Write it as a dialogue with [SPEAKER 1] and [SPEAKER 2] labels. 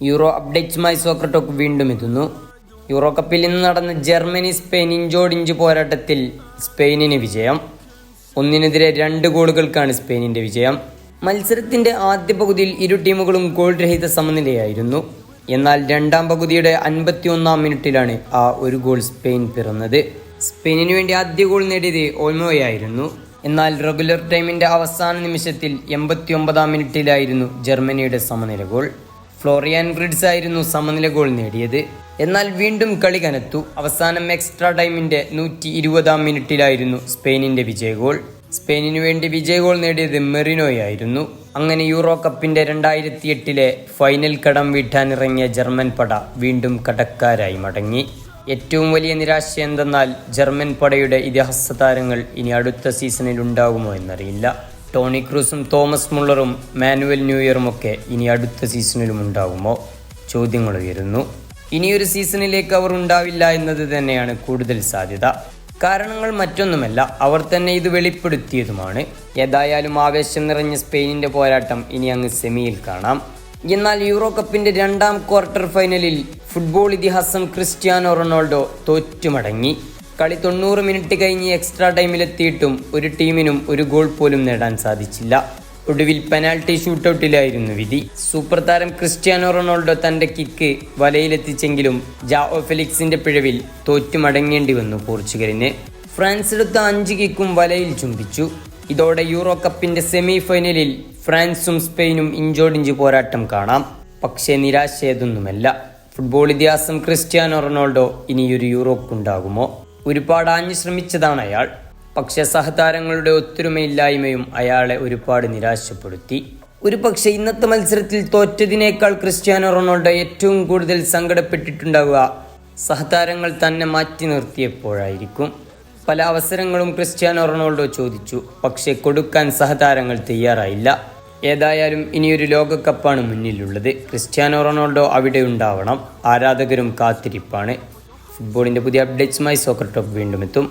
[SPEAKER 1] Euro അപ്ഡേറ്റ്സുമായി soccer talk വീണ്ടും എത്തുന്നു. Euro കപ്പിൽ ഇന്ന് നടന്ന ജർമ്മനി സ്പെയിൻ ഇഞ്ചോടിഞ്ച് പോരാട്ടത്തിൽ സ്പെയിനിന് വിജയം. 1-നെതിരെ 2 ഗോളുകൾക്കാണ് സ്പെയിനിന്റെ വിജയം. മത്സരത്തിന്റെ ആദ്യ പകുതിയിൽ ഇരു ടീമുകളും ഗോൾ രഹിത സമനിലയായിരുന്നു. എന്നാൽ രണ്ടാം പകുതിയുടെ 51-ാം മിനിറ്റിലാണ് ആ ഒരു ഗോൾ സ്പെയിൻ പിറന്നത്. സ്പെയിനിന് വേണ്ടി ആദ്യ ഗോൾ നേടിയത് ഓൾമോയായിരുന്നു. എന്നാൽ റെഗുലർ ടൈമിന്റെ അവസാന നിമിഷത്തിൽ 89-ാം മിനിറ്റിലായിരുന്നു ജർമ്മനിയുടെ സമനില ഗോൾ. ഫ്ലോറിയാൻ ഗ്രിഡ്സ് ആയിരുന്നു സമനില ഗോൾ നേടിയത്. എന്നാൽ വീണ്ടും കളി കനത്തു. അവസാനം എക്സ്ട്രാ ടൈമിന്റെ 120-ാം മിനിറ്റിലായിരുന്നു സ്പെയിനിന്റെ വിജയ ഗോൾ. സ്പെയിനിനു വേണ്ടി വിജയ ഗോൾ നേടിയത് മെറിനോയായിരുന്നു. അങ്ങനെ യൂറോ കപ്പിന്റെ 2008-ലെ ഫൈനൽ കടം വീട്ടാനിറങ്ങിയ ജർമ്മൻ പട വീണ്ടും കടക്കാരായി മടങ്ങി. ഏറ്റവും വലിയ നിരാശ എന്തെന്നാൽ ജർമ്മൻ പടയുടെ ഇതിഹാസ താരങ്ങൾ ഇനി അടുത്ത സീസണിൽ ഉണ്ടാകുമോ എന്നറിയില്ല. ടോണി ക്രൂസും തോമസ് മുള്ളറും മാനുവൽ ന്യൂയറുമൊക്കെ ഇനി അടുത്ത സീസണിലും ഉണ്ടാകുമോ? ചോദ്യങ്ങൾ ഉയരുന്നു. ഇനിയൊരു സീസണിലേക്ക് അവർ ഉണ്ടാവില്ല എന്നത് തന്നെയാണ് കൂടുതൽ സാധ്യത. കാരണങ്ങൾ മറ്റൊന്നുമല്ല, അവർ തന്നെ ഇത് വെളിപ്പെടുത്തിയതുമാണ്. ഏതായാലും ആവേശം നിറഞ്ഞ സ്പെയിനിന്റെ പോരാട്ടം ഇനി അങ്ങ് സെമിയിൽ കാണാം. എന്നാൽ യൂറോ കപ്പിന്റെ 2-ാം ക്വാർട്ടർ ഫൈനലിൽ ഫുട്ബോൾ ഇതിഹാസം ക്രിസ്ത്യാനോ റൊണാൾഡോ തോറ്റുമടങ്ങി. കളി 90 മിനിറ്റ് കഴിഞ്ഞ് എക്സ്ട്രാ ടൈമിലെത്തിയിട്ടും ഒരു ടീമിനും ഒരു ഗോൾ പോലും നേടാൻ സാധിച്ചില്ല. ഒടുവിൽ പെനാൽറ്റി ഷൂട്ടൌട്ടിലായിരുന്നു വിധി. സൂപ്പർ താരം ക്രിസ്ത്യാനോ റൊണാൾഡോ തന്റെ കിക്ക് വലയിലെത്തിച്ചെങ്കിലും ജാവോ ഫെലിക്സിന്റെ പിഴവിൽ തോറ്റുമടങ്ങേണ്ടി വന്നു പോർച്ചുഗലിന്. ഫ്രാൻസ് എടുത്ത 5 കിക്കും വലയിൽ ചുംബിച്ചു. ഇതോടെ യൂറോ കപ്പിന്റെ സെമി ഫൈനലിൽ ഫ്രാൻസും സ്പെയിനും ഇഞ്ചോടിഞ്ച് പോരാട്ടം കാണാം. പക്ഷേ നിരാശയൊന്നുമല്ല. ഫുട്ബോൾ ഇതിഹാസം ക്രിസ്ത്യാനോ റൊണാൾഡോ ഇനിയൊരു യൂറോപ്പുണ്ടാകുമോ? ഒരുപാട് ആഞ്ഞു ശ്രമിച്ചതാണ് അയാൾ. പക്ഷെ സഹതാരങ്ങളുടെ ഒത്തൊരുമയില്ലായ്മയും അയാളെ ഒരുപാട് നിരാശപ്പെടുത്തി. ഒരു പക്ഷേ ഇന്നത്തെ മത്സരത്തിൽ തോറ്റതിനേക്കാൾ ക്രിസ്ത്യാനോ റൊണാൾഡോ ഏറ്റവും കൂടുതൽ സങ്കടപ്പെട്ടിട്ടുണ്ടാവുക സഹതാരങ്ങൾ തന്നെ മാറ്റി നിർത്തിയപ്പോഴായിരിക്കും. പല അവസരങ്ങളും ക്രിസ്ത്യാനോ റൊണാൾഡോ ചോദിച്ചു, പക്ഷെ കൊടുക്കാൻ സഹതാരങ്ങൾ തയ്യാറായില്ല. ഏതായാലും ഇനിയൊരു ലോകകപ്പാണ് മുന്നിലുള്ളത്. ക്രിസ്ത്യാനോ റൊണാൾഡോ അവിടെ ഉണ്ടാവണം. ആരാധകരും കാത്തിരിപ്പാണ്. ഫുട്ബോളിന്റെ പുതിയ അപ്ഡേറ്റ്സുമായി സോക്കർ ടോക്ക് വീണ്ടും എത്തും.